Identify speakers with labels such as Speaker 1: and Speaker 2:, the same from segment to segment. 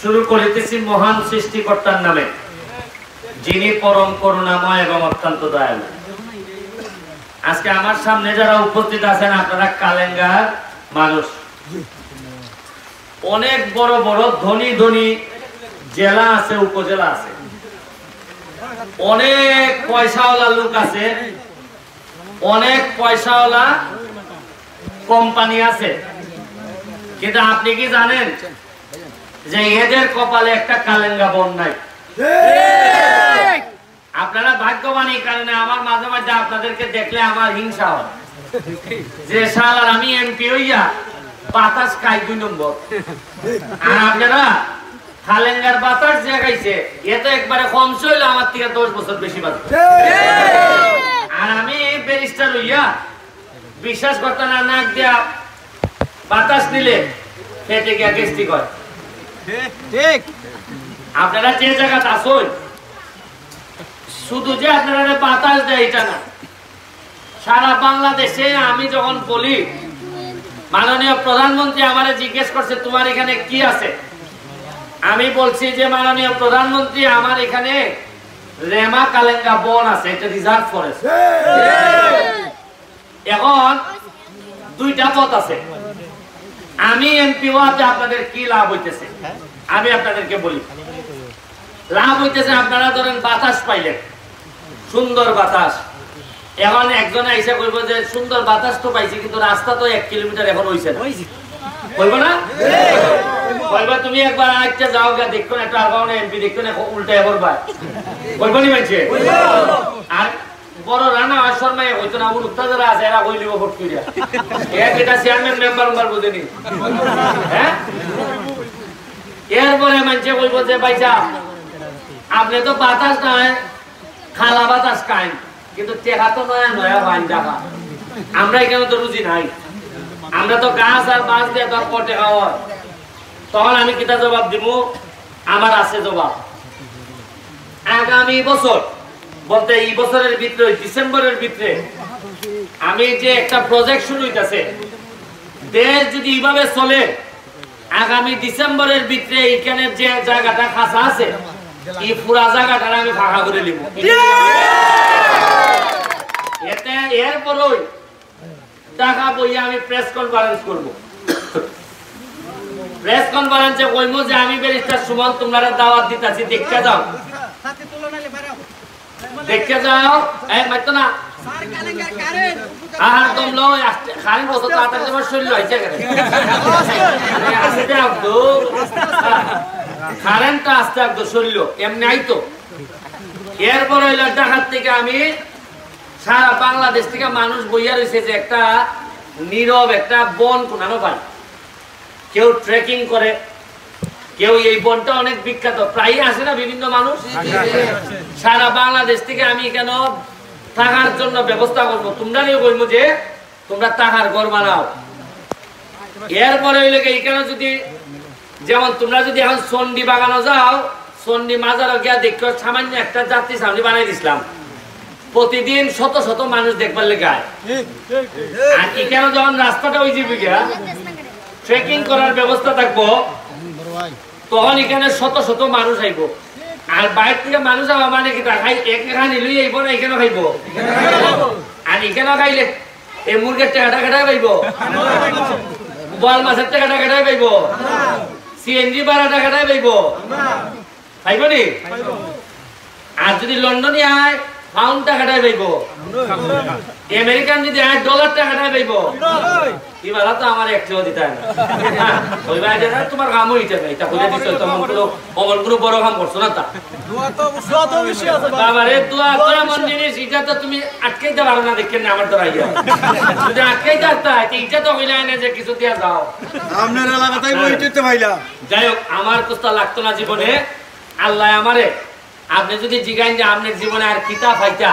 Speaker 1: শুরু করিতেছি মহান সৃষ্টিকর্তার নামে, যিনি পরম করুণাময় এবং অত্যন্ত দয়ালু। আজকে আমার সামনে যারা উপস্থিত আছেন আপনারা কালেঙ্গার মানুষ। অনেক বড় বড় ধনী ধনী জেলা আছে, উপজেলা আছে, অনেক পয়সাওয়ালা লোক আছে, অনেক পয়সাওয়ালা কোম্পানি আছে। কিন্তু আপনি কি জানেন যে এদের কপালে একটা কালেঙ্গা বন নাই? আপনারা ভাগ্যবান এই কারণে আমার মাঝে মাঝে আপনাদেরকে দেখলে আমার হিংসা হয় যে শালার আমি এমপি হইয়া বাতাস খাই 2 নম্বর, আর আপনারা কালেঙ্গার বাতাস যে খাইছে এ তো একবারে কম ছিল, আমার থেকে 10 বছর বেশি বাদ। আর আমি ব্যারিস্টার হইয়া বিশ্বাস করতে না, নাক দিয়া বাতাস দিলে পেটে গিয়া গ্যাস্ট্রিক হয়। ঠিক আপনারা যে জায়গাতে আসুন, শুধু যে আপনারা বাতাস দেয় এটা না, সারা বাংলাদেশে আমি যখন বলি মাননীয় প্রধানমন্ত্রী আমারে জিজ্ঞেস করছে তোমার এখানে কি আছে, আমি বলছি যে মাননীয় প্রধানমন্ত্রী আমার এখানে রেমা কালেঙ্গা বন আছে, এটা রিজার্ভ ফরেস্ট। এখন 2টা পথ আছে। আমি এমপি হওয়াতে আপনাদের কি লাভ হইতেছে আমি আপনাদেরকে বলি। লাভ হইতেছে আপনারা ধরেন বাতাস পাইলেন, সুন্দর বাতাস। এখন একজনে এসে কইব যে সুন্দর বাতাস তো পাইছি কিন্তু রাস্তা তো 1 কিলোমিটার এখন হইছে না, কইব না? কইবা তুমি একবার আইতে যাও গা, দেখো না একটা আরবাউনে এমপি দেখো না উল্টা এবার ভাই কইব নি মানছে। আর বড় রানা শর্মায় হইতো না, ওর উত্তাদারা আছে এরা কইলিব ভোট কইরা এক এটা চেয়ারম্যান মেম্বার বুঝেনি। হ্যাঁ, এরপরে মানছে কইব যে ভাইজা আপনি তো বাতাস নয় খালা বাতাস খান, কিন্তু টেকা তো নয়া বাইন টাকা। আমরা এখানে তো রুজি নাই, আমরা তো গাছ আর বাঁশ দিয়ে তো টেকা হয়। তখন আমি কিটা জবাব দিব? আমার আছে জবাব। আগামী বছর বলতে এই বছরের ভিতরে ডিসেম্বরের ভিতরে আমি যে একটা প্রজেক্ট শুরু হইতাছে, দেশ যদি এইভাবে চলে আগামী ডিসেম্বরের ভিতরে এখানে যে জায়গাটা খাসা আছে এই পুরা জায়গাটা আমি ফাঁকা করে নিব। এতে এরপরই টাকা বইয়া আমি প্রেস কনফারেন্স করব। প্রেস কনফারেন্সে কইব যে আমি ব্যারিস্টার সুমন তোমরা দাওয়াত দিতাছি, দেখতে যাও দেখতে যাও। এই মাইতো না স্যার কালেঙ্গার কারেন্ট আহার দম লয় খালি বসে তাড়াতাড়ি তোমার শরীর হইছে কেন আস্তে আস্তে কারেন্টটা আস্তে আস্তে শরীর এমনি আইতো। এরপর হইল ঢাকার থেকে আমি সারা বাংলাদেশ থেকে মানুষ বইয়া রয়েছে যে একটা নীরব একটা বন কোনানো পাই, কেউ ট্রেকিং করে, কেউ এই বনটা অনেক বিখ্যাত, প্রায় আসে না বিভিন্ন মানুষ সারা বাংলাদেশ থেকে। আমি কেন থাকার জন্য ব্যবস্থা করবো, তোমরা নিয়ে বলবো যে তোমরা থাকার ঘর বানাও। এরপরে হইলে এইখানে যদি যেমন তোমরা যদি এখন চন্ডী বাগানো যাও, চন্ডী মাজারও গিয়া দেখো সামান্য একটা যাত্রী সামনে বানাই দিছিলাম, প্রতিদিন শত শত মানুষ দেখবার লেগে। আর এখানে যখন রাস্তাটা ওই যে ট্রেকিং করার ব্যবস্থা থাকবো তখন এখানে শত শত মানুষ আইব। আর বাইরে থেকে মানুষ আবার মানে কি খাই এখানে লই আইব না, এখানে খাইব। আর এখানে খাইলে এই মুরগের টাকাটা কাটাই পাইব, বল মাছের টাকাটা কাটাই পাইব, সিএনজি ভাড়াটা কাটাই পাইব, পাইব নি? আর যদি লন্ডনে আয় পাউন্ড টাকাটাই পাইব, আমেরিকান যদি আয় ডলার টাকাটাই পাইব। এবার তো আমার একটিও দিতে হয় না, ওই বাইরে তোমার কাম হইতে না, এটা বলে দিচ্ছ তেমন কোনো অমন কোনো বড় কাম করছো না। তা বাবারে দোয়া তো এমন জিনিস, এটা তো তুমি আটকাইতে পারো না, দেখেন না আমার দ্বারা ইয়া যদি আটকাইতে আসতা এটা তো হইলে না যে কিছু দিয়া যাও আপনার এলাকাতেই বইতে ভাইলা। যাই হোক, আমার কোস্তা লাগতো না জীবনে। আল্লাহ আমারে আপনি যদি জিগাইন যে আপনার জীবনে আর কিতা ফাইতা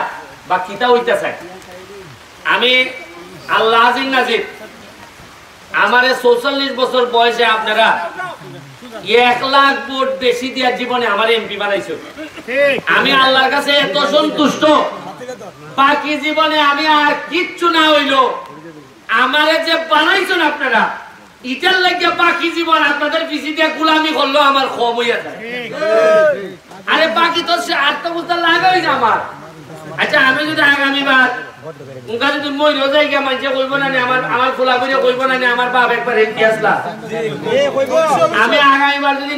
Speaker 1: বা কিতা হইতে চাই, আমি আল্লাহ আজিম নাজিব আমারে ৪৪ বছর বয়সে আপনারা 1 লাখ ভোট বেশি দিয়া জীবনে আমার এমপি বানাইছো। আমি আল্লাহর কাছে এত সন্তুষ্ট, বাকি জীবনে আমি আর কিচ্ছু না হইলো আমারে যে বানাইছেন আপনারা ইটার লাগে বাকি জীবন আপনাদের পিছি দিয়ে গোলামি করলো আমার কম হইয়া যায় আরে বাকি তো আত্মবুঝতে লাগাই না আমার আচ্ছা আমি যদি আগামীবার উনকা যদি মই রোজাই গিয়া মানুষে কইব না আমার খোলা করে কইব না আমার বাপ একবার হেঁটে আসলা আমি আগামীবার যদি